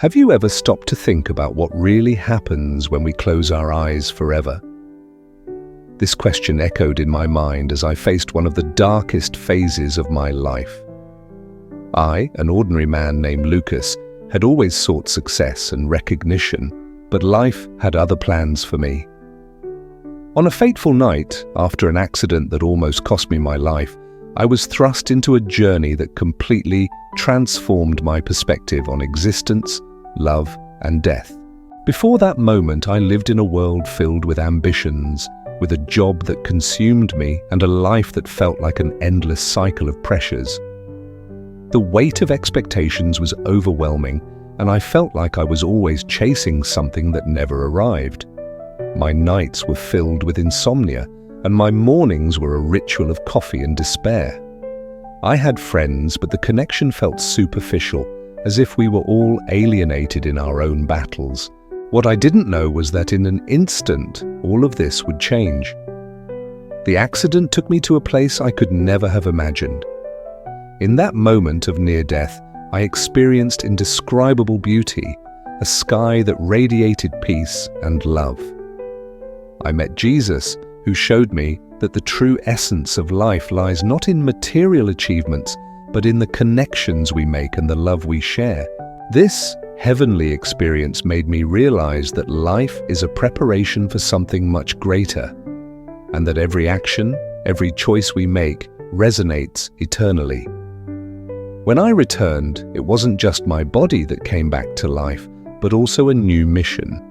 Have you ever stopped to think about what really happens when we close our eyes forever? This question echoed in my mind as I faced one of the darkest phases of my life. I, an ordinary man named Lucas, had always sought success and recognition, but life had other plans for me. On a fateful night, after an accident that almost cost me my life, I was thrust into a journey that completely transformed my perspective on existence, love, and death. Before that moment, I lived in a world filled with ambitions, with a job that consumed me and a life that felt like an endless cycle of pressures. The weight of expectations was overwhelming, and I felt like I was always chasing something that never arrived. My nights were filled with insomnia, and my mornings were a ritual of coffee and despair. I had friends, but the connection felt superficial, as if we were all alienated in our own battles. What I didn't know was that in an instant, all of this would change. The accident took me to a place I could never have imagined. In that moment of near death, I experienced indescribable beauty, a sky that radiated peace and love. I met Jesus, who showed me that the true essence of life lies not in material achievements, but in the connections we make and the love we share. This heavenly experience made me realize that life is a preparation for something much greater, and that every action, every choice we make, resonates eternally. When I returned, it wasn't just my body that came back to life, but also a new mission.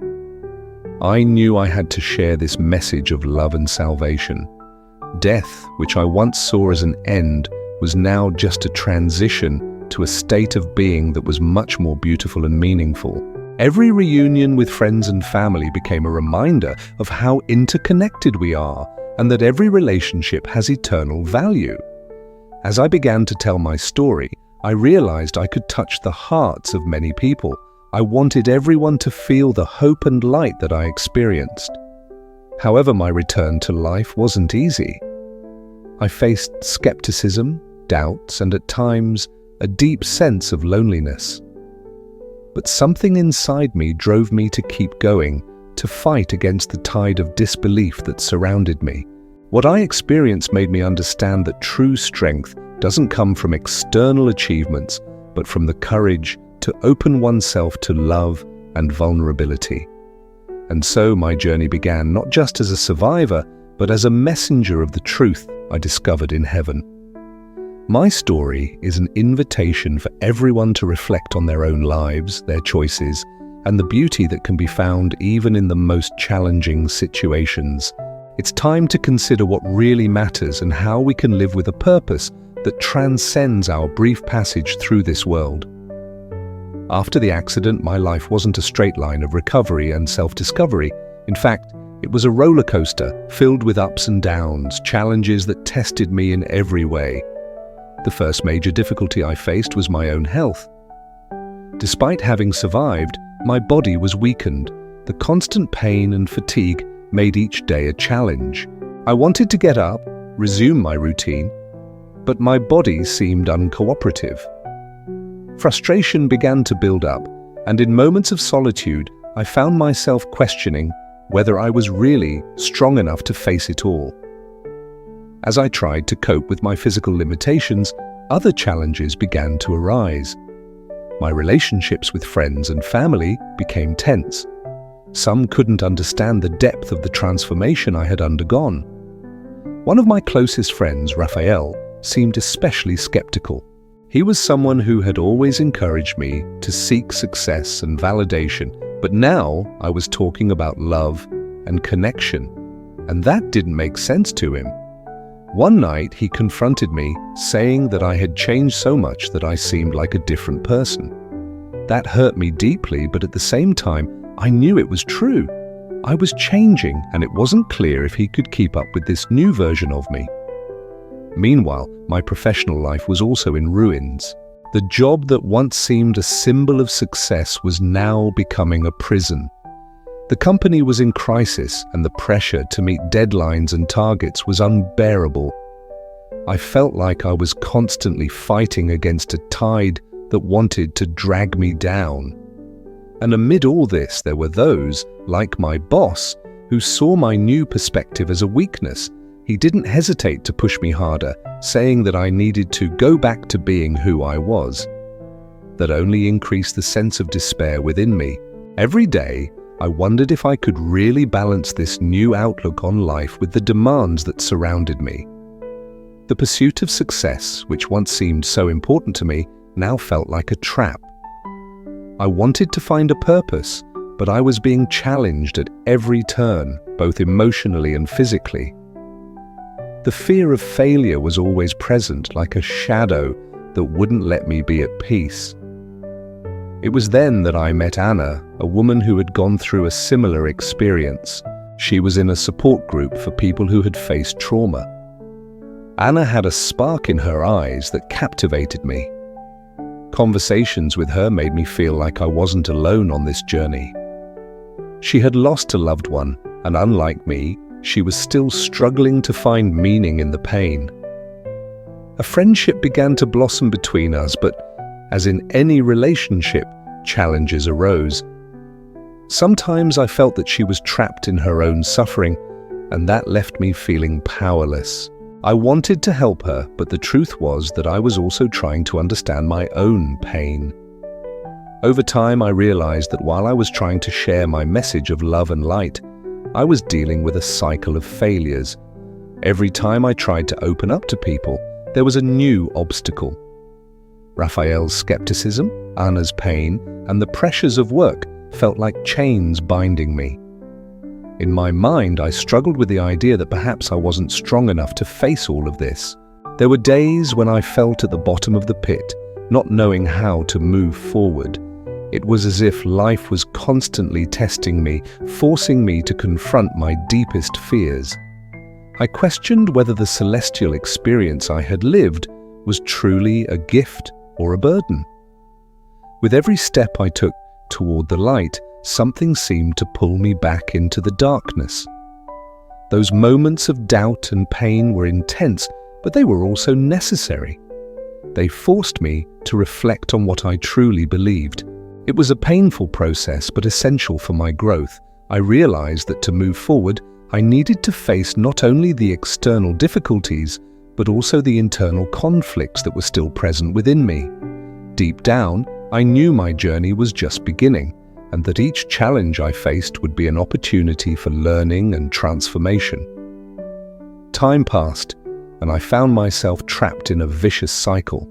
I knew I had to share this message of love and salvation. Death, which I once saw as an end, was now just a transition to a state of being that was much more beautiful and meaningful. Every reunion with friends and family became a reminder of how interconnected we are and that every relationship has eternal value. As I began to tell my story, I realized I could touch the hearts of many people. I wanted everyone to feel the hope and light that I experienced. However, my return to life wasn't easy. I faced skepticism, doubts, and at times, a deep sense of loneliness. But something inside me drove me to keep going, to fight against the tide of disbelief that surrounded me. What I experienced made me understand that true strength doesn't come from external achievements, but from the courage to open oneself to love and vulnerability. And so my journey began not just as a survivor, but as a messenger of the truth I discovered in heaven. My story is an invitation for everyone to reflect on their own lives, their choices, and the beauty that can be found even in the most challenging situations. It's time to consider what really matters and how we can live with a purpose that transcends our brief passage through this world. After the accident, my life wasn't a straight line of recovery and self-discovery. In fact, it was a roller coaster filled with ups and downs, challenges that tested me in every way. The first major difficulty I faced was my own health. Despite having survived, my body was weakened. The constant pain and fatigue made each day a challenge. I wanted to get up, resume my routine, but my body seemed uncooperative. Frustration began to build up, and in moments of solitude, I found myself questioning whether I was really strong enough to face it all. As I tried to cope with my physical limitations, other challenges began to arise. My relationships with friends and family became tense. Some couldn't understand the depth of the transformation I had undergone. One of my closest friends, Raphael, seemed especially skeptical. He was someone who had always encouraged me to seek success and validation, but now I was talking about love and connection, and that didn't make sense to him. One night he confronted me, saying that I had changed so much that I seemed like a different person. That hurt me deeply, but at the same time, I knew it was true. I was changing, and it wasn't clear if he could keep up with this new version of me. Meanwhile, my professional life was also in ruins. The job that once seemed a symbol of success was now becoming a prison. The company was in crisis, and the pressure to meet deadlines and targets was unbearable. I felt like I was constantly fighting against a tide that wanted to drag me down. And amid all this, there were those, like my boss, who saw my new perspective as a weakness. He didn't hesitate to push me harder, saying that I needed to go back to being who I was. That only increased the sense of despair within me. Every day, I wondered if I could really balance this new outlook on life with the demands that surrounded me. The pursuit of success, which once seemed so important to me, now felt like a trap. I wanted to find a purpose, but I was being challenged at every turn, both emotionally and physically. The fear of failure was always present, like a shadow that wouldn't let me be at peace. It was then that I met Anna, a woman who had gone through a similar experience. She was in a support group for people who had faced trauma. Anna had a spark in her eyes that captivated me. Conversations with her made me feel like I wasn't alone on this journey. She had lost a loved one, and unlike me, she was still struggling to find meaning in the pain. A friendship began to blossom between us, but as in any relationship, challenges arose. Sometimes I felt that she was trapped in her own suffering, and that left me feeling powerless. I wanted to help her, but the truth was that I was also trying to understand my own pain. Over time, I realized that while I was trying to share my message of love and light, I was dealing with a cycle of failures. Every time I tried to open up to people, there was a new obstacle. Raphael's skepticism, Anna's pain, and the pressures of work felt like chains binding me. In my mind, I struggled with the idea that perhaps I wasn't strong enough to face all of this. There were days when I felt at the bottom of the pit, not knowing how to move forward. It was as if life was constantly testing me, forcing me to confront my deepest fears. I questioned whether the celestial experience I had lived was truly a gift or a burden. With every step I took toward the light, something seemed to pull me back into the darkness. Those moments of doubt and pain were intense, but they were also necessary. They forced me to reflect on what I truly believed. It was a painful process, but essential for my growth. I realized that to move forward, I needed to face not only the external difficulties, but also the internal conflicts that were still present within me. Deep down, I knew my journey was just beginning, and that each challenge I faced would be an opportunity for learning and transformation. Time passed, and I found myself trapped in a vicious cycle.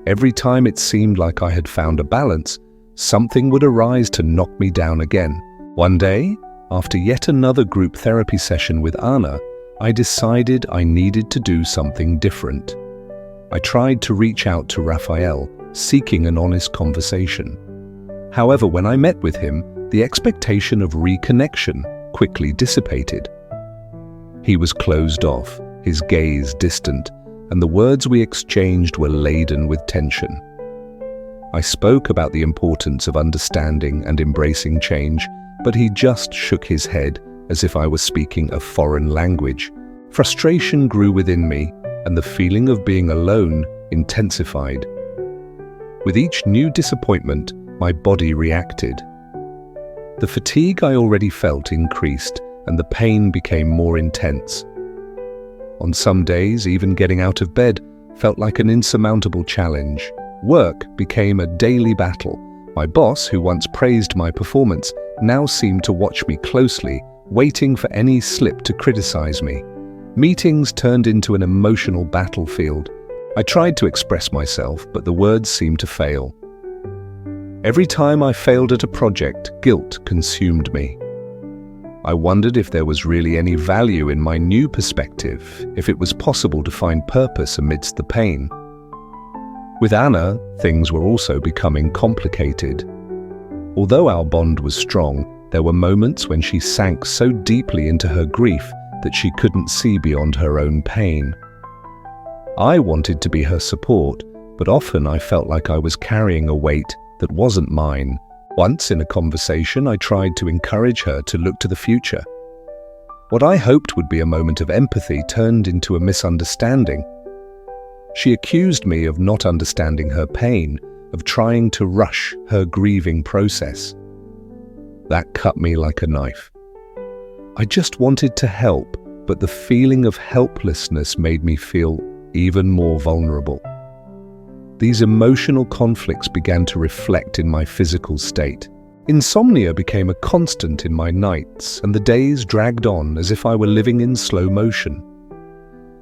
Every time it seemed like I had found a balance, something would arise to knock me down again. One day, after yet another group therapy session with Anna, I decided I needed to do something different. I tried to reach out to Raphael, seeking an honest conversation. However, when I met with him, the expectation of reconnection quickly dissipated. He was closed off, his gaze distant, and the words we exchanged were laden with tension. I spoke about the importance of understanding and embracing change, but he just shook his head as if I was speaking a foreign language. Frustration grew within me, and the feeling of being alone intensified. With each new disappointment, my body reacted. The fatigue I already felt increased, and the pain became more intense. On some days, even getting out of bed felt like an insurmountable challenge. Work became a daily battle. My boss, who once praised my performance, now seemed to watch me closely, waiting for any slip to criticize me. Meetings turned into an emotional battlefield. I tried to express myself, but the words seemed to fail. Every time I failed at a project, guilt consumed me. I wondered if there was really any value in my new perspective, if it was possible to find purpose amidst the pain. With Anna, things were also becoming complicated. Although our bond was strong, there were moments when she sank so deeply into her grief that she couldn't see beyond her own pain. I wanted to be her support, but often I felt like I was carrying a weight that wasn't mine. Once in a conversation, I tried to encourage her to look to the future. What I hoped would be a moment of empathy turned into a misunderstanding. She accused me of not understanding her pain, of trying to rush her grieving process. That cut me like a knife. I just wanted to help, but the feeling of helplessness made me feel even more vulnerable. These emotional conflicts began to reflect in my physical state. Insomnia became a constant in my nights, and the days dragged on as if I were living in slow motion.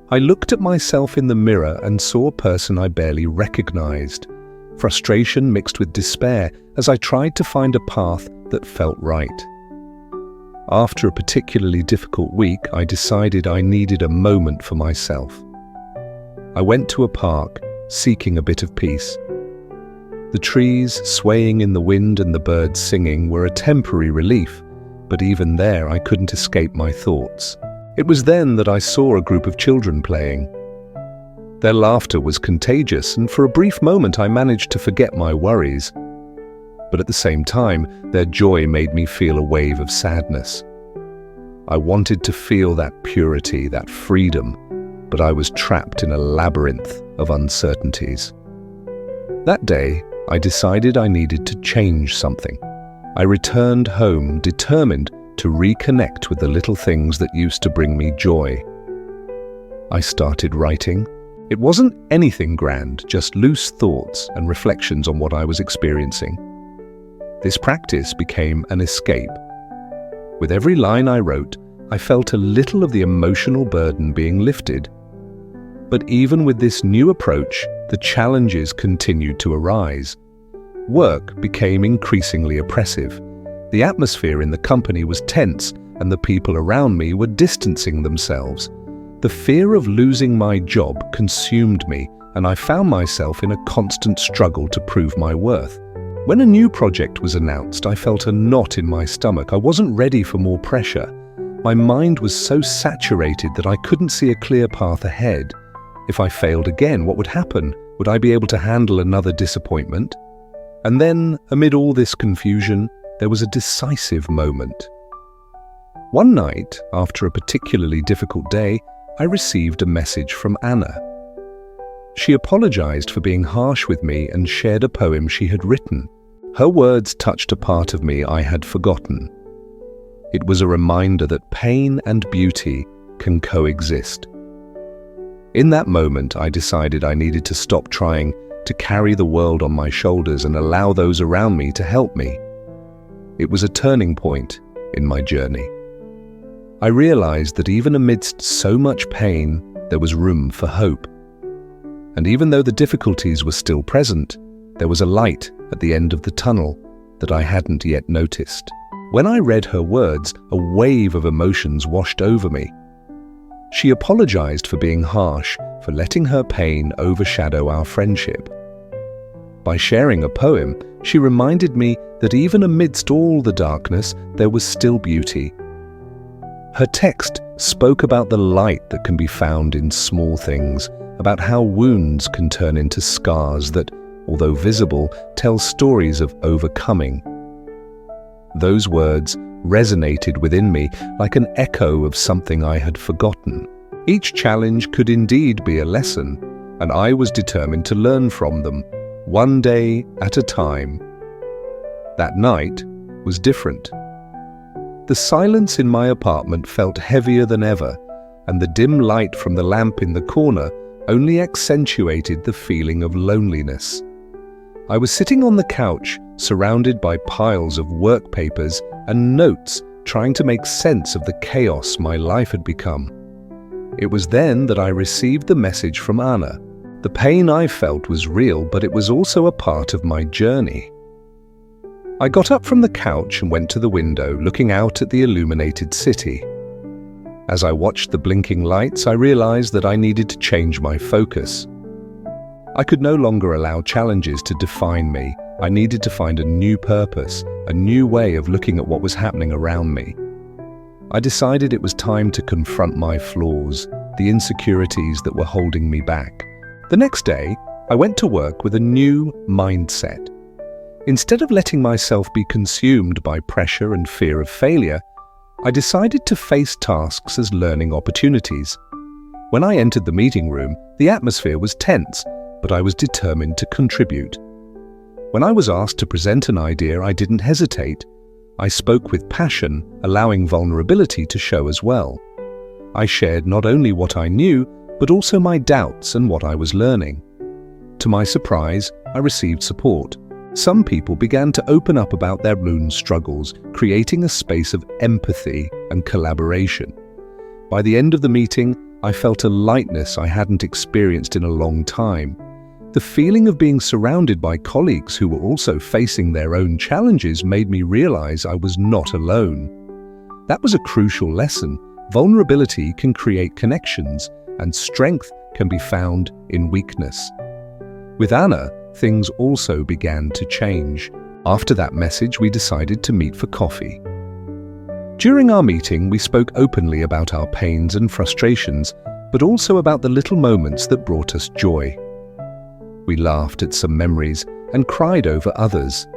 I looked at myself in the mirror and saw a person I barely recognized. Frustration mixed with despair as I tried to find a path that felt right. After a particularly difficult week, I decided I needed a moment for myself. I went to a park, seeking a bit of peace. The trees swaying in the wind and the birds singing were a temporary relief, but even there I couldn't escape my thoughts. It was then that I saw a group of children playing. Their laughter was contagious, and for a brief moment I managed to forget my worries. But at the same time, their joy made me feel a wave of sadness. I wanted to feel that purity, that freedom, but I was trapped in a labyrinth of uncertainties. That day, I decided I needed to change something. I returned home determined to reconnect with the little things that used to bring me joy. I started writing. It wasn't anything grand, just loose thoughts and reflections on what I was experiencing. This practice became an escape. With every line I wrote, I felt a little of the emotional burden being lifted. But even with this new approach, the challenges continued to arise. Work became increasingly oppressive. The atmosphere in the company was tense, and the people around me were distancing themselves. The fear of losing my job consumed me, and I found myself in a constant struggle to prove my worth. When a new project was announced, I felt a knot in my stomach. I wasn't ready for more pressure. My mind was so saturated that I couldn't see a clear path ahead. If I failed again, what would happen? Would I be able to handle another disappointment? And then, amid all this confusion, there was a decisive moment. One night, after a particularly difficult day, I received a message from Anna. She apologized for being harsh with me and shared a poem she had written. Her words touched a part of me I had forgotten. It was a reminder that pain and beauty can coexist. In that moment, I decided I needed to stop trying to carry the world on my shoulders and allow those around me to help me. It was a turning point in my journey. I realized that even amidst so much pain, there was room for hope. And even though the difficulties were still present, there was a light at the end of the tunnel that I hadn't yet noticed. When I read her words, a wave of emotions washed over me. She apologized for being harsh, for letting her pain overshadow our friendship. By sharing a poem, she reminded me that even amidst all the darkness, there was still beauty. Her text spoke about the light that can be found in small things, about how wounds can turn into scars that, although visible, tell stories of overcoming. Those words resonated within me like an echo of something I had forgotten. Each challenge could indeed be a lesson, and I was determined to learn from them, one day at a time. That night was different. The silence in my apartment felt heavier than ever, and the dim light from the lamp in the corner only accentuated the feeling of loneliness. I was sitting on the couch, surrounded by piles of work papers and notes, trying to make sense of the chaos my life had become. It was then that I received the message from Anna. The pain I felt was real, but it was also a part of my journey. I got up from the couch and went to the window, looking out at the illuminated city. As I watched the blinking lights, I realized that I needed to change my focus. I could no longer allow challenges to define me. I needed to find a new purpose, a new way of looking at what was happening around me. I decided it was time to confront my flaws, the insecurities that were holding me back. The next day, I went to work with a new mindset. Instead of letting myself be consumed by pressure and fear of failure, I decided to face tasks as learning opportunities. When I entered the meeting room, the atmosphere was tense, but I was determined to contribute. When I was asked to present an idea, I didn't hesitate. I spoke with passion, allowing vulnerability to show as well. I shared not only what I knew, but also my doubts and what I was learning. To my surprise, I received support. Some people began to open up about their own struggles, creating a space of empathy and collaboration. By the end of the meeting, I felt a lightness I hadn't experienced in a long time. The feeling of being surrounded by colleagues who were also facing their own challenges made me realize I was not alone. That was a crucial lesson. Vulnerability can create connections, and strength can be found in weakness. With Anna, things also began to change. After that message, we decided to meet for coffee. During our meeting, we spoke openly about our pains and frustrations, but also about the little moments that brought us joy. We laughed at some memories and cried over others.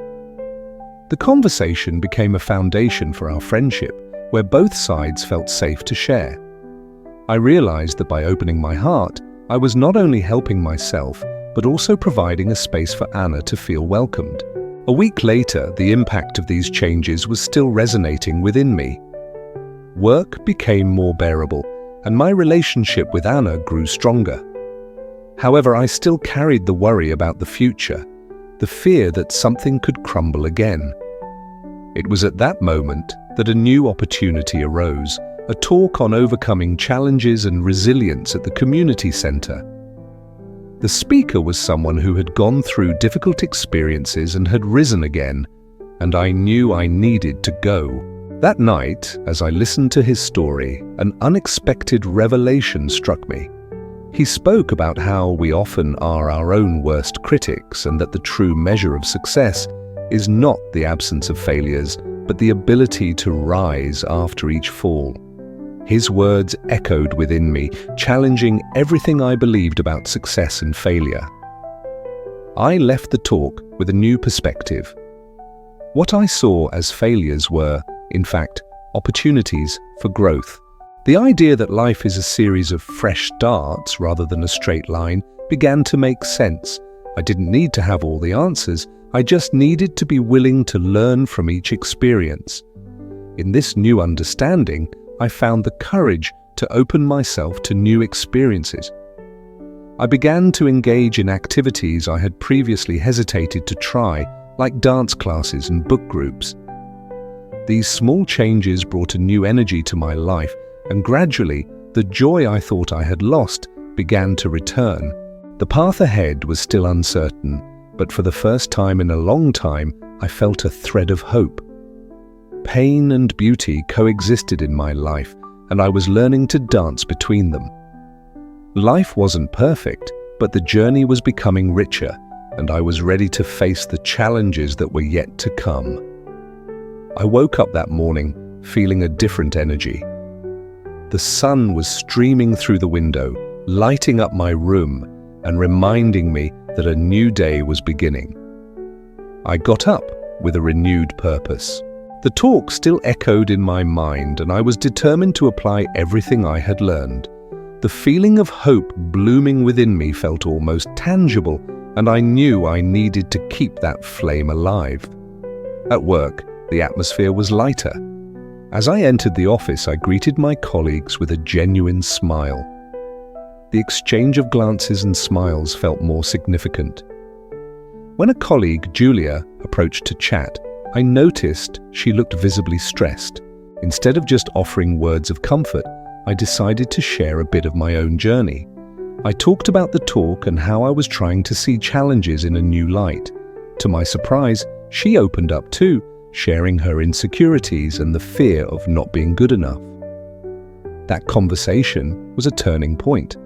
The conversation became a foundation for our friendship, where both sides felt safe to share. I realized that by opening my heart, I was not only helping myself, but also providing a space for Anna to feel welcomed. A week later, the impact of these changes was still resonating within me. Work became more bearable, and my relationship with Anna grew stronger. However, I still carried the worry about the future, the fear that something could crumble again. It was at that moment that a new opportunity arose, a talk on overcoming challenges and resilience at the community center. The speaker was someone who had gone through difficult experiences and had risen again, and I knew I needed to go. That night, as I listened to his story, an unexpected revelation struck me. He spoke about how we often are our own worst critics and that the true measure of success is not the absence of failures, but the ability to rise after each fall. His words echoed within me, challenging everything I believed about success and failure. I left the talk with a new perspective. What I saw as failures were, in fact, opportunities for growth. The idea that life is a series of fresh starts rather than a straight line began to make sense. I didn't need to have all the answers, I just needed to be willing to learn from each experience. In this new understanding, I found the courage to open myself to new experiences. I began to engage in activities I had previously hesitated to try, like dance classes and book groups. These small changes brought a new energy to my life, and gradually, the joy I thought I had lost began to return. The path ahead was still uncertain, but for the first time in a long time, I felt a thread of hope. Pain and beauty coexisted in my life, and I was learning to dance between them. Life wasn't perfect, but the journey was becoming richer, and I was ready to face the challenges that were yet to come. I woke up that morning feeling a different energy. The sun was streaming through the window, lighting up my room and reminding me that a new day was beginning. I got up with a renewed purpose. The talk still echoed in my mind, and I was determined to apply everything I had learned. The feeling of hope blooming within me felt almost tangible, and I knew I needed to keep that flame alive. At work, the atmosphere was lighter. As I entered the office, I greeted my colleagues with a genuine smile. The exchange of glances and smiles felt more significant. When a colleague, Julia, approached to chat, I noticed she looked visibly stressed. Instead of just offering words of comfort, I decided to share a bit of my own journey. I talked about the talk and how I was trying to see challenges in a new light. To my surprise, she opened up too, sharing her insecurities and the fear of not being good enough. That conversation was a turning point.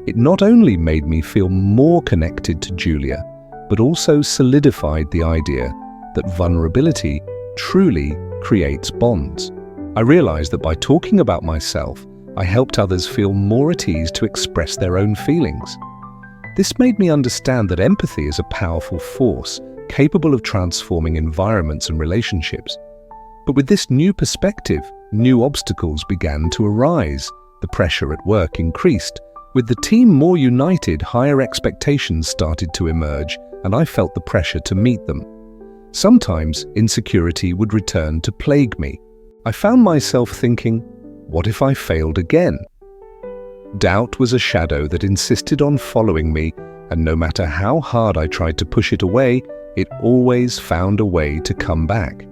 It not only made me feel more connected to Julia, but also solidified the idea that vulnerability truly creates bonds. I realized that by talking about myself, I helped others feel more at ease to express their own feelings. This made me understand that empathy is a powerful force, capable of transforming environments and relationships. But with this new perspective, new obstacles began to arise. The pressure at work increased. With the team more united, higher expectations started to emerge, and I felt the pressure to meet them. Sometimes insecurity would return to plague me. I found myself thinking, what if I failed again? Doubt was a shadow that insisted on following me, and no matter how hard I tried to push it away, it always found a way to come back.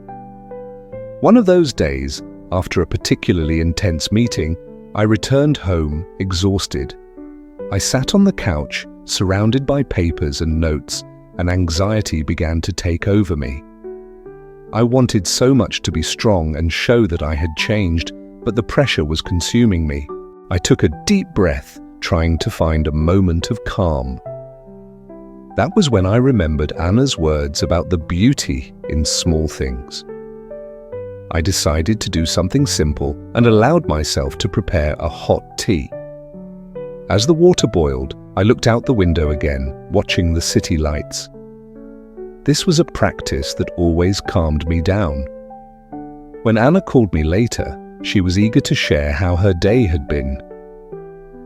One of those days, after a particularly intense meeting, I returned home exhausted. I sat on the couch, surrounded by papers and notes, and anxiety began to take over me. I wanted so much to be strong and show that I had changed, but the pressure was consuming me. I took a deep breath, trying to find a moment of calm. That was when I remembered Anna's words about the beauty in small things. I decided to do something simple and allowed myself to prepare a hot tea. As the water boiled, I looked out the window again, watching the city lights. This was a practice that always calmed me down. When Anna called me later, she was eager to share how her day had been.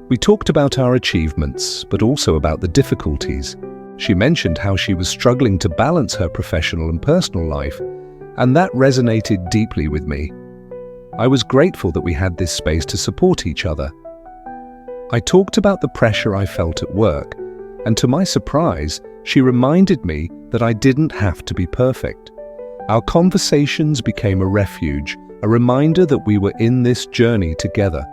We talked about our achievements, but also about the difficulties. She mentioned how she was struggling to balance her professional and personal life, and that resonated deeply with me. I was grateful that we had this space to support each other. I talked about the pressure I felt at work, and to my surprise, she reminded me that I didn't have to be perfect. Our conversations became a refuge, a reminder that we were in this journey together.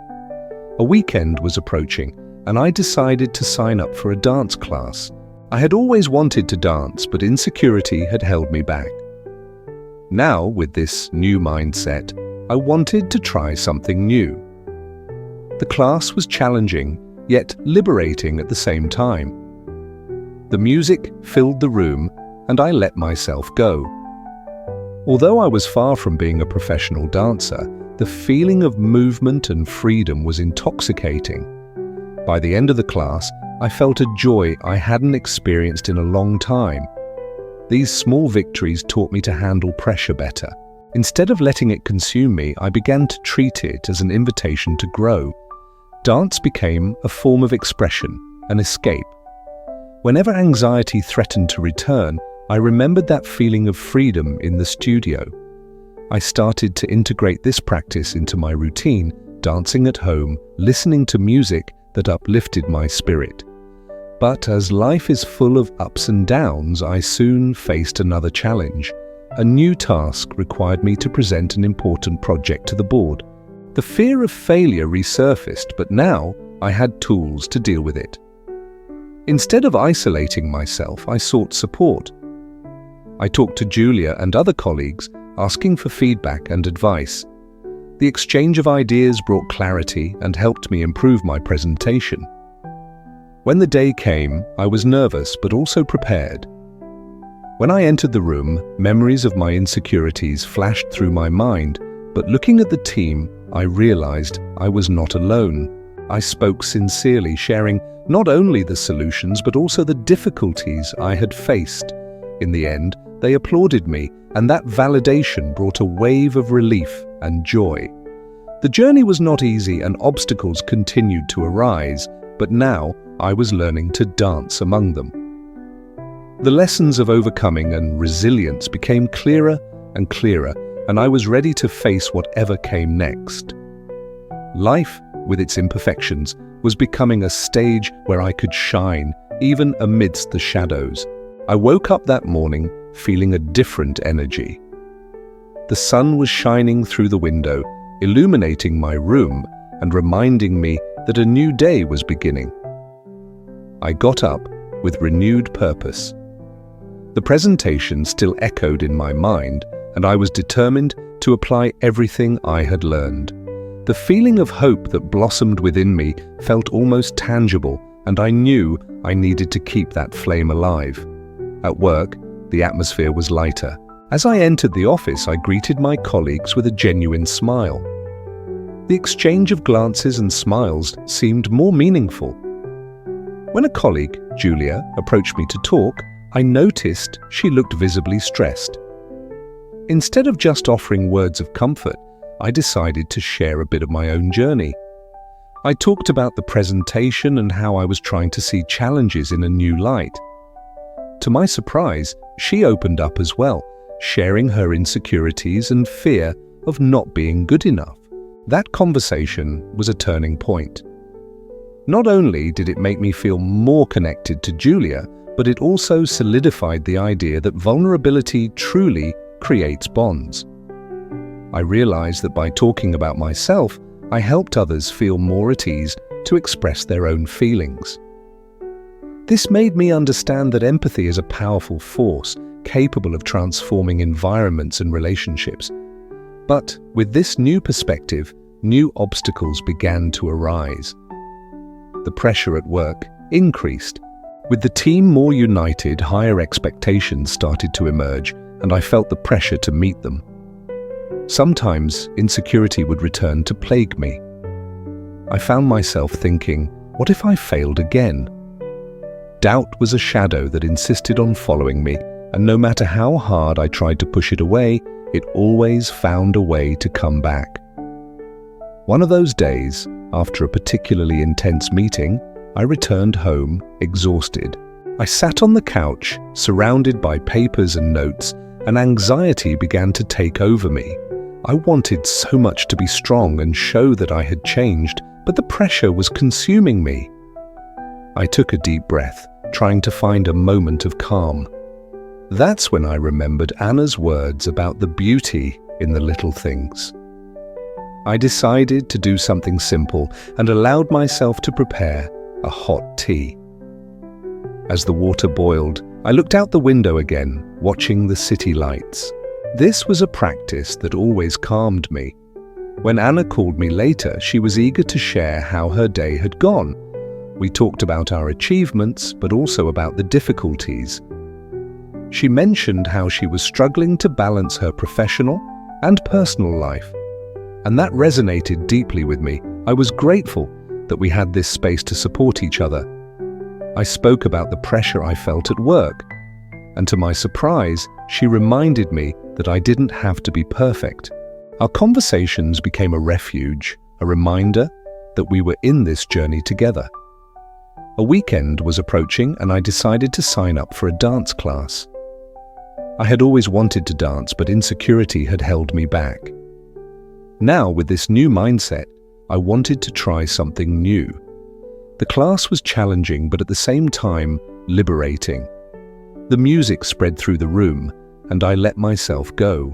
A weekend was approaching, and I decided to sign up for a dance class. I had always wanted to dance, but insecurity had held me back. Now, with this new mindset, I wanted to try something new. The class was challenging, yet liberating at the same time. The music filled the room, and I let myself go. Although I was far from being a professional dancer, the feeling of movement and freedom was intoxicating. By the end of the class, I felt a joy I hadn't experienced in a long time. These small victories taught me to handle pressure better. Instead of letting it consume me, I began to treat it as an invitation to grow. Dance became a form of expression, an escape. Whenever anxiety threatened to return, I remembered that feeling of freedom in the studio. I started to integrate this practice into my routine, dancing at home, listening to music that uplifted my spirit. But as life is full of ups and downs, I soon faced another challenge. A new task required me to present an important project to the board. The fear of failure resurfaced, but now I had tools to deal with it. Instead of isolating myself, I sought support. I talked to Julia and other colleagues, asking for feedback and advice. The exchange of ideas brought clarity and helped me improve my presentation. When the day came, I was nervous but also prepared. When I entered the room, memories of my insecurities flashed through my mind, but looking at the team, I realized I was not alone. I spoke sincerely, sharing not only the solutions but also the difficulties I had faced. In the end, they applauded me, and that validation brought a wave of relief and joy. The journey was not easy and obstacles continued to arise, but now I was learning to dance among them. The lessons of overcoming and resilience became clearer and clearer, and I was ready to face whatever came next. Life, with its imperfections, was becoming a stage where I could shine, even amidst the shadows. I woke up that morning feeling a different energy. The sun was shining through the window, illuminating my room and reminding me that a new day was beginning. I got up with renewed purpose. The presentation still echoed in my mind, and I was determined to apply everything I had learned. The feeling of hope that blossomed within me felt almost tangible, and I knew I needed to keep that flame alive. At work, the atmosphere was lighter. As I entered the office, I greeted my colleagues with a genuine smile. The exchange of glances and smiles seemed more meaningful. When a colleague, Julia, approached me to talk, I noticed she looked visibly stressed. Instead of just offering words of comfort, I decided to share a bit of my own journey. I talked about the presentation and how I was trying to see challenges in a new light. To my surprise, she opened up as well, sharing her insecurities and fear of not being good enough. That conversation was a turning point. Not only did it make me feel more connected to Julia, but it also solidified the idea that vulnerability truly creates bonds. I realized that by talking about myself, I helped others feel more at ease to express their own feelings. This made me understand that empathy is a powerful force, capable of transforming environments and relationships. But with this new perspective, new obstacles began to arise. The pressure at work increased. With the team more united, higher expectations started to emerge, and I felt the pressure to meet them. Sometimes insecurity would return to plague me. I found myself thinking, what if I failed again? Doubt was a shadow that insisted on following me, and no matter how hard I tried to push it away, it always found a way to come back. One of those days, after a particularly intense meeting, I returned home exhausted. I sat on the couch, surrounded by papers and notes, and anxiety began to take over me. I wanted so much to be strong and show that I had changed, but the pressure was consuming me. I took a deep breath, trying to find a moment of calm. That's when I remembered Anna's words about the beauty in the little things. I decided to do something simple and allowed myself to prepare a hot tea. As the water boiled, I looked out the window again, watching the city lights. This was a practice that always calmed me. When Anna called me later, she was eager to share how her day had gone. We talked about our achievements, but also about the difficulties. She mentioned how she was struggling to balance her professional and personal life. And that resonated deeply with me. I was grateful that we had this space to support each other. I spoke about the pressure I felt at work, and to my surprise, she reminded me that I didn't have to be perfect. Our conversations became a refuge, a reminder that we were in this journey together. A weekend was approaching, and I decided to sign up for a dance class. I had always wanted to dance, but insecurity had held me back. Now, with this new mindset, I wanted to try something new. The class was challenging, but at the same time, liberating. The music spread through the room, and I let myself go.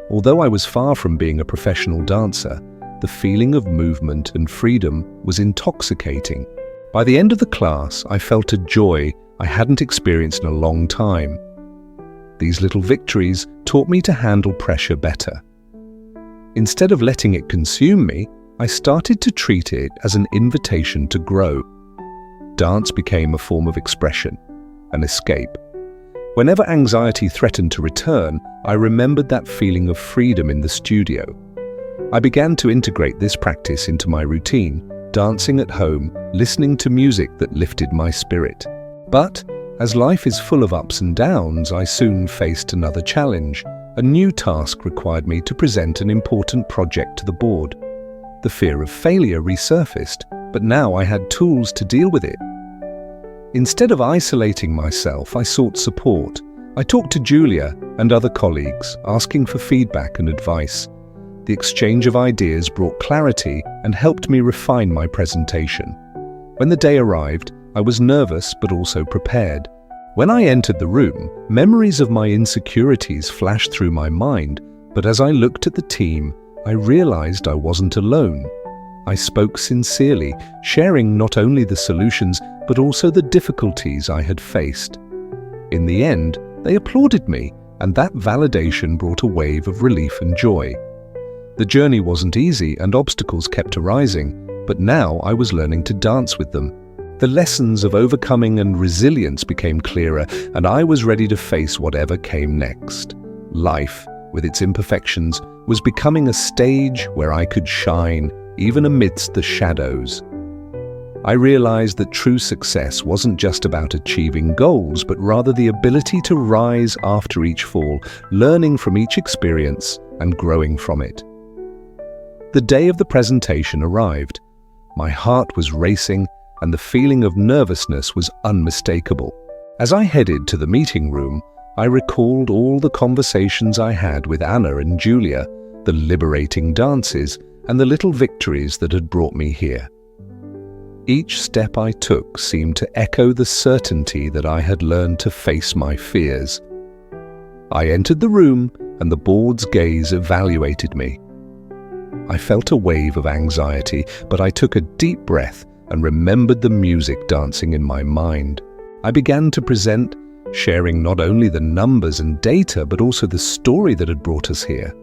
Although I was far from being a professional dancer, the feeling of movement and freedom was intoxicating. By the end of the class, I felt a joy I hadn't experienced in a long time. These little victories taught me to handle pressure better. Instead of letting it consume me, I started to treat it as an invitation to grow. Dance became a form of expression, an escape. Whenever anxiety threatened to return, I remembered that feeling of freedom in the studio. I began to integrate this practice into my routine, dancing at home, listening to music that lifted my spirit. But as life is full of ups and downs, I soon faced another challenge. A new task required me to present an important project to the board. The fear of failure resurfaced, but now I had tools to deal with it. Instead of isolating myself, I sought support. I talked to Julia and other colleagues, asking for feedback and advice. The exchange of ideas brought clarity and helped me refine my presentation. When the day arrived, I was nervous but also prepared. When I entered the room, memories of my insecurities flashed through my mind, but as I looked at the team, I realized I wasn't alone. I spoke sincerely, sharing not only the solutions, but also the difficulties I had faced. In the end, they applauded me, and that validation brought a wave of relief and joy. The journey wasn't easy, and obstacles kept arising, but now I was learning to dance with them. The lessons of overcoming and resilience became clearer, and I was ready to face whatever came next. Life, with its imperfections, was becoming a stage where I could shine, even amidst the shadows. I realized that true success wasn't just about achieving goals, but rather the ability to rise after each fall, learning from each experience and growing from it. The day of the presentation arrived. My heart was racing, and the feeling of nervousness was unmistakable. As I headed to the meeting room, I recalled all the conversations I had with Anna and Julia, the liberating dances, and the little victories that had brought me here. Each step I took seemed to echo the certainty that I had learned to face my fears. I entered the room, and the board's gaze evaluated me. I felt a wave of anxiety, but I took a deep breath and remembered the music dancing in my mind. I began to present, sharing not only the numbers and data, but also the story that had brought us here.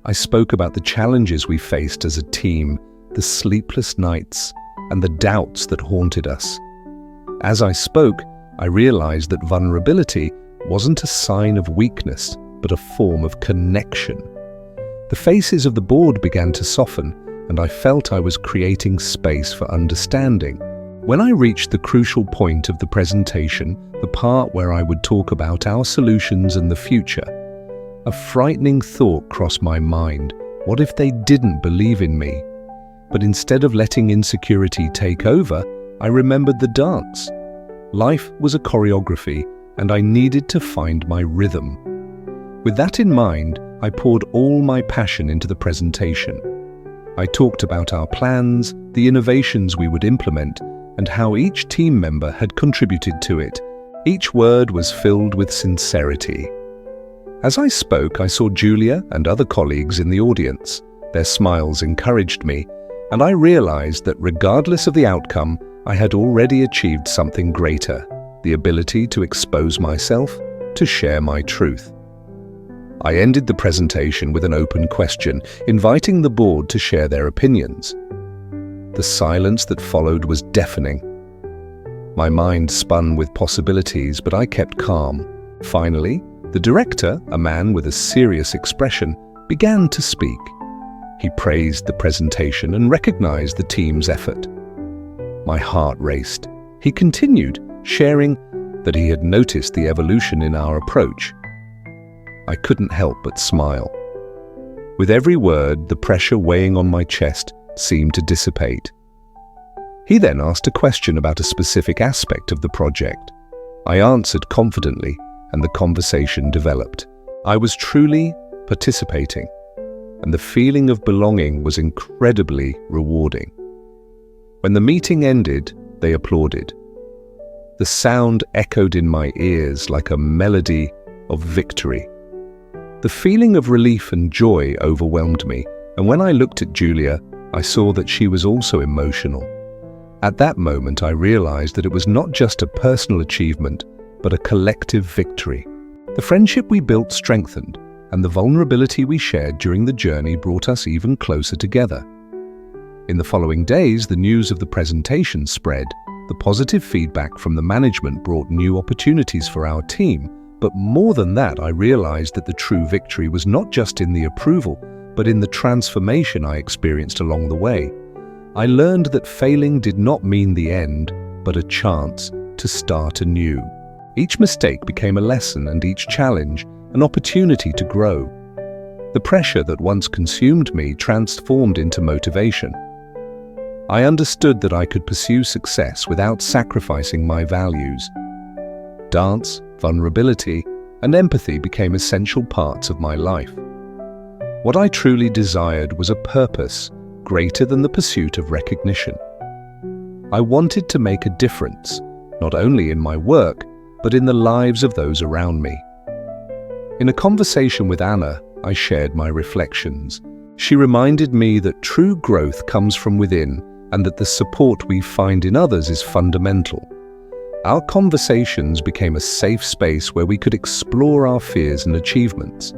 I spoke about the challenges we faced as a team, the sleepless nights, and the doubts that haunted us. As I spoke, I realized that vulnerability wasn't a sign of weakness, but a form of connection. The faces of the board began to soften, and I felt I was creating space for understanding. When I reached the crucial point of the presentation, the part where I would talk about our solutions and the future, a frightening thought crossed my mind. What if they didn't believe in me? But instead of letting insecurity take over, I remembered the dance. Life was a choreography, and I needed to find my rhythm. With that in mind, I poured all my passion into the presentation. I talked about our plans, the innovations we would implement, and how each team member had contributed to it. Each word was filled with sincerity. As I spoke, I saw Julia and other colleagues in the audience. Their smiles encouraged me, and I realized that regardless of the outcome, I had already achieved something greater, the ability to expose myself, to share my truth. I ended the presentation with an open question, inviting the board to share their opinions. The silence that followed was deafening. My mind spun with possibilities, but I kept calm. Finally, the director, a man with a serious expression, began to speak. He praised the presentation and recognized the team's effort. My heart raced. He continued, sharing that he had noticed the evolution in our approach. I couldn't help but smile. With every word, the pressure weighing on my chest seemed to dissipate. He then asked a question about a specific aspect of the project. I answered confidently, and the conversation developed. I was truly participating, and the feeling of belonging was incredibly rewarding. When the meeting ended, they applauded. The sound echoed in my ears like a melody of victory. The feeling of relief and joy overwhelmed me, and when I looked at Julia, I saw that she was also emotional. At that moment, I realized that it was not just a personal achievement, but a collective victory. The friendship we built strengthened, and the vulnerability we shared during the journey brought us even closer together. In the following days, the news of the presentation spread. The positive feedback from the management brought new opportunities for our team, but more than that, I realized that the true victory was not just in the approval, but in the transformation I experienced along the way. I learned that failing did not mean the end, but a chance to start anew. Each mistake became a lesson, and each challenge an opportunity to grow. The pressure that once consumed me transformed into motivation. I understood that I could pursue success without sacrificing my values. Dance, vulnerability, and empathy became essential parts of my life. What I truly desired was a purpose greater than the pursuit of recognition. I wanted to make a difference, not only in my work, but in the lives of those around me. In a conversation with Anna, I shared my reflections. She reminded me that true growth comes from within, and that the support we find in others is fundamental. Our conversations became a safe space where we could explore our fears and achievements.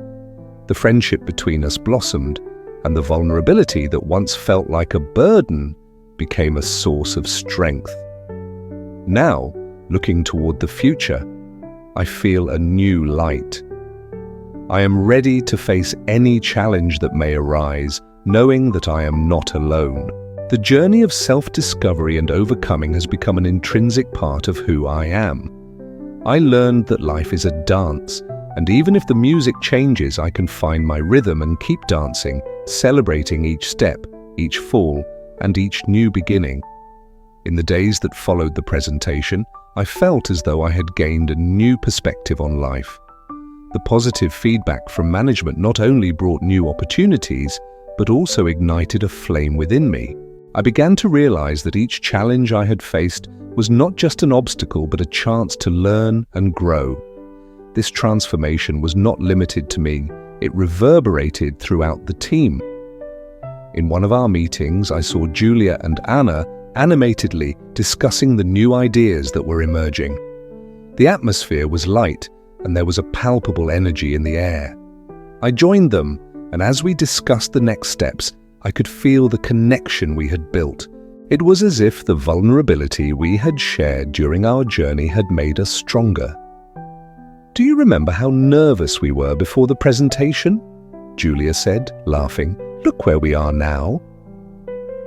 The friendship between us blossomed, and the vulnerability that once felt like a burden became a source of strength. Now, looking toward the future, I feel a new light. I am ready to face any challenge that may arise, knowing that I am not alone. The journey of self-discovery and overcoming has become an intrinsic part of who I am. I learned that life is a dance, and even if the music changes, I can find my rhythm and keep dancing, celebrating each step, each fall, and each new beginning. In the days that followed the presentation, I felt as though I had gained a new perspective on life. The positive feedback from management not only brought new opportunities, but also ignited a flame within me. I began to realize that each challenge I had faced was not just an obstacle, but a chance to learn and grow. This transformation was not limited to me, it reverberated throughout the team. In one of our meetings, I saw Julia and Anna animatedly discussing the new ideas that were emerging. The atmosphere was light, and there was a palpable energy in the air. I joined them, and as we discussed the next steps, I could feel the connection we had built. It was as if the vulnerability we had shared during our journey had made us stronger. "Do you remember how nervous we were before the presentation?" Julia said, laughing. "Look where we are now."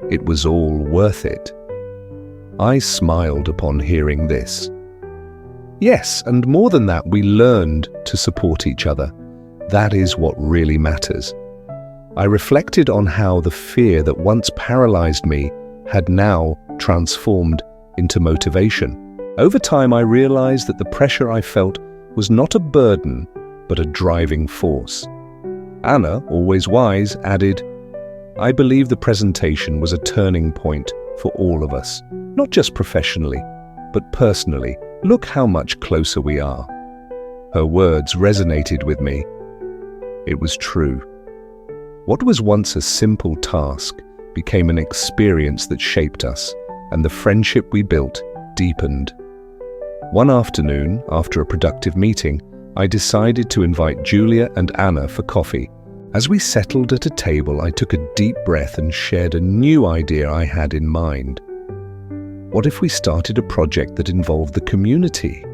It was all worth it. I smiled upon hearing this. Yes, and more than that, we learned to support each other. That is what really matters. I reflected on how the fear that once paralyzed me had now transformed into motivation. Over time, I realized that the pressure I felt was not a burden, but a driving force. Anna, always wise, added, "I believe the presentation was a turning point for all of us, not just professionally, but personally. Look how much closer we are." Her words resonated with me. It was true. What was once a simple task became an experience that shaped us, and the friendship we built deepened. One afternoon, after a productive meeting, I decided to invite Julia and Anna for coffee. As we settled at a table, I took a deep breath and shared a new idea I had in mind. What if we started a project that involved the community?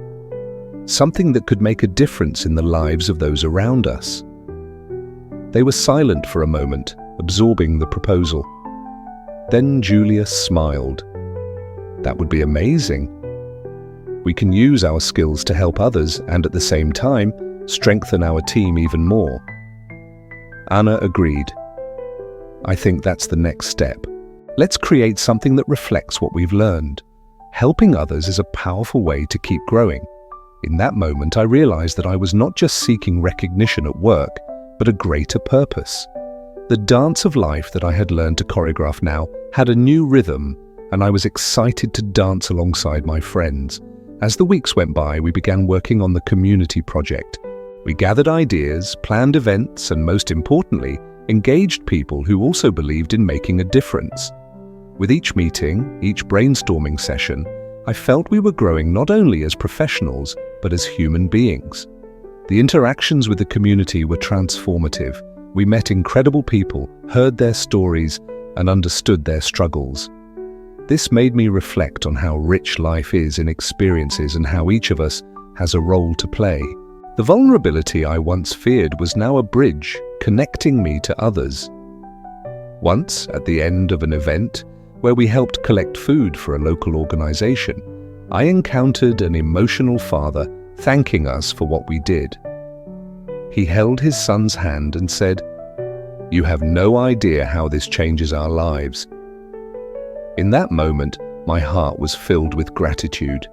Something that could make a difference in the lives of those around us. They were silent for a moment, absorbing the proposal. Then Julia smiled. "That would be amazing. We can use our skills to help others and at the same time, strengthen our team even more." Anna agreed. "I think that's the next step. Let's create something that reflects what we've learned. Helping others is a powerful way to keep growing." In that moment, I realized that I was not just seeking recognition at work, but a greater purpose. The dance of life that I had learned to choreograph now had a new rhythm, and I was excited to dance alongside my friends. As the weeks went by, we began working on the community project. We gathered ideas, planned events, and most importantly, engaged people who also believed in making a difference. With each meeting, each brainstorming session, I felt we were growing not only as professionals, but as human beings. The interactions with the community were transformative. We met incredible people, heard their stories, and understood their struggles. This made me reflect on how rich life is in experiences and how each of us has a role to play. The vulnerability I once feared was now a bridge connecting me to others. Once, at the end of an event where we helped collect food for a local organization, I encountered an emotional father thanking us for what we did. He held his son's hand and said, "You have no idea how this changes our lives." In that moment, my heart was filled with gratitude.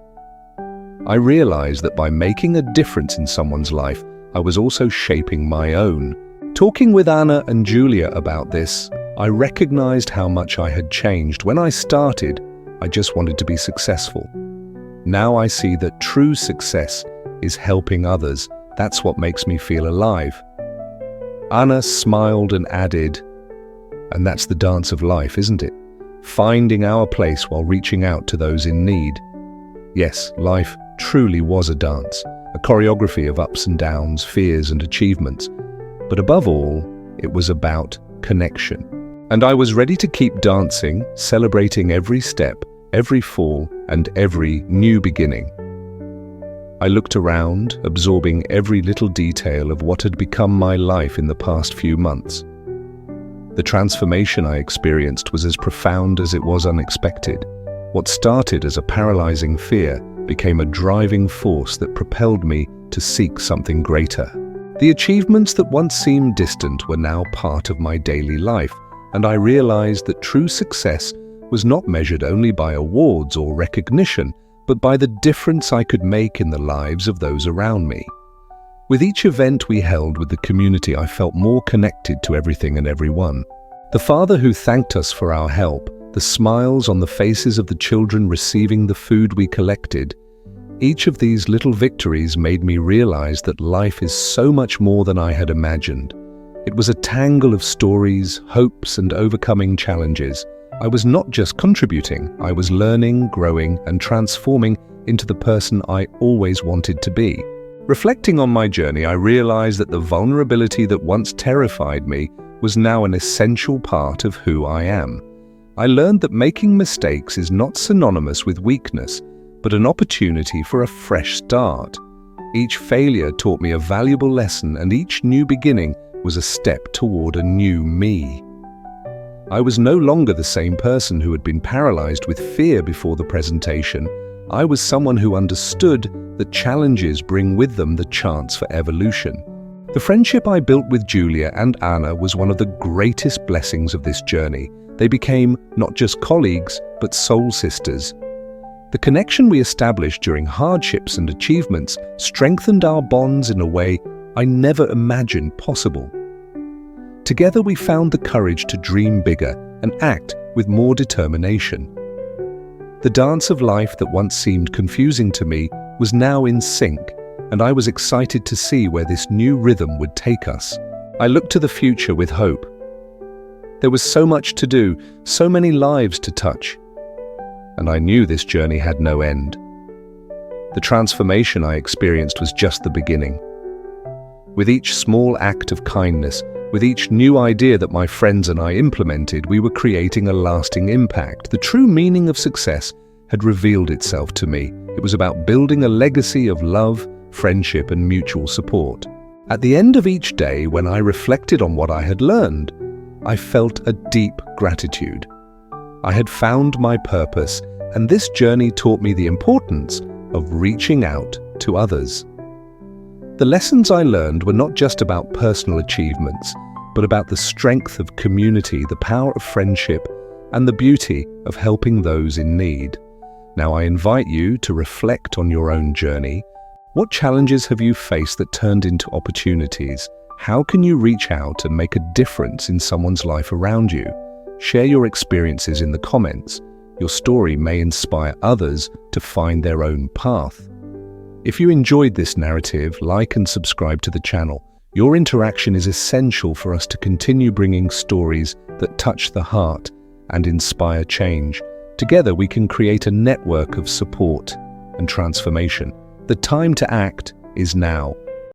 I realized that by making a difference in someone's life, I was also shaping my own. Talking with Anna and Julia about this, I recognized how much I had changed. When I started, I just wanted to be successful. Now I see that true success is helping others. That's what makes me feel alive. Anna smiled and added, "And that's the dance of life, isn't it? Finding our place while reaching out to those in need." Yes, life truly was a dance, a choreography of ups and downs, fears and achievements. But above all, it was about connection. And I was ready to keep dancing, celebrating every step, every fall, and every new beginning. I looked around, absorbing every little detail of what had become my life in the past few months. The transformation I experienced was as profound as it was unexpected. What started as a paralyzing fear became a driving force that propelled me to seek something greater. The achievements that once seemed distant were now part of my daily life, and I realized that true success was not measured only by awards or recognition, but by the difference I could make in the lives of those around me. With each event we held with the community, I felt more connected to everything and everyone. The father who thanked us for our help, the smiles on the faces of the children receiving the food we collected, each of these little victories made me realize that life is so much more than I had imagined. It was a tangle of stories, hopes, and overcoming challenges. I was not just contributing, I was learning, growing, and transforming into the person I always wanted to be. Reflecting on my journey, I realized that the vulnerability that once terrified me was now an essential part of who I am. I learned that making mistakes is not synonymous with weakness, but an opportunity for a fresh start. Each failure taught me a valuable lesson, and each new beginning was a step toward a new me. I was no longer the same person who had been paralyzed with fear before the presentation. I was someone who understood that challenges bring with them the chance for evolution. The friendship I built with Julia and Anna was one of the greatest blessings of this journey. They became not just colleagues, but soul sisters. The connection we established during hardships and achievements strengthened our bonds in a way I never imagined possible. Together we found the courage to dream bigger and act with more determination. The dance of life that once seemed confusing to me was now in sync, and I was excited to see where this new rhythm would take us. I looked to the future with hope. There was so much to do, so many lives to touch, and I knew this journey had no end. The transformation I experienced was just the beginning. With each small act of kindness, with each new idea that my friends and I implemented, we were creating a lasting impact. The true meaning of success had revealed itself to me. It was about building a legacy of love, friendship, and mutual support. At the end of each day, when I reflected on what I had learned, I felt a deep gratitude. I had found my purpose, and this journey taught me the importance of reaching out to others. The lessons I learned were not just about personal achievements, but about the strength of community, the power of friendship, and the beauty of helping those in need. Now I invite you to reflect on your own journey. What challenges have you faced that turned into opportunities? How can you reach out and make a difference in someone's life around you? Share your experiences in the comments. Your story may inspire others to find their own path. If you enjoyed this narrative, like and subscribe to the channel. Your interaction is essential for us to continue bringing stories that touch the heart and inspire change. Together we can create a network of support and transformation. The time to act is now.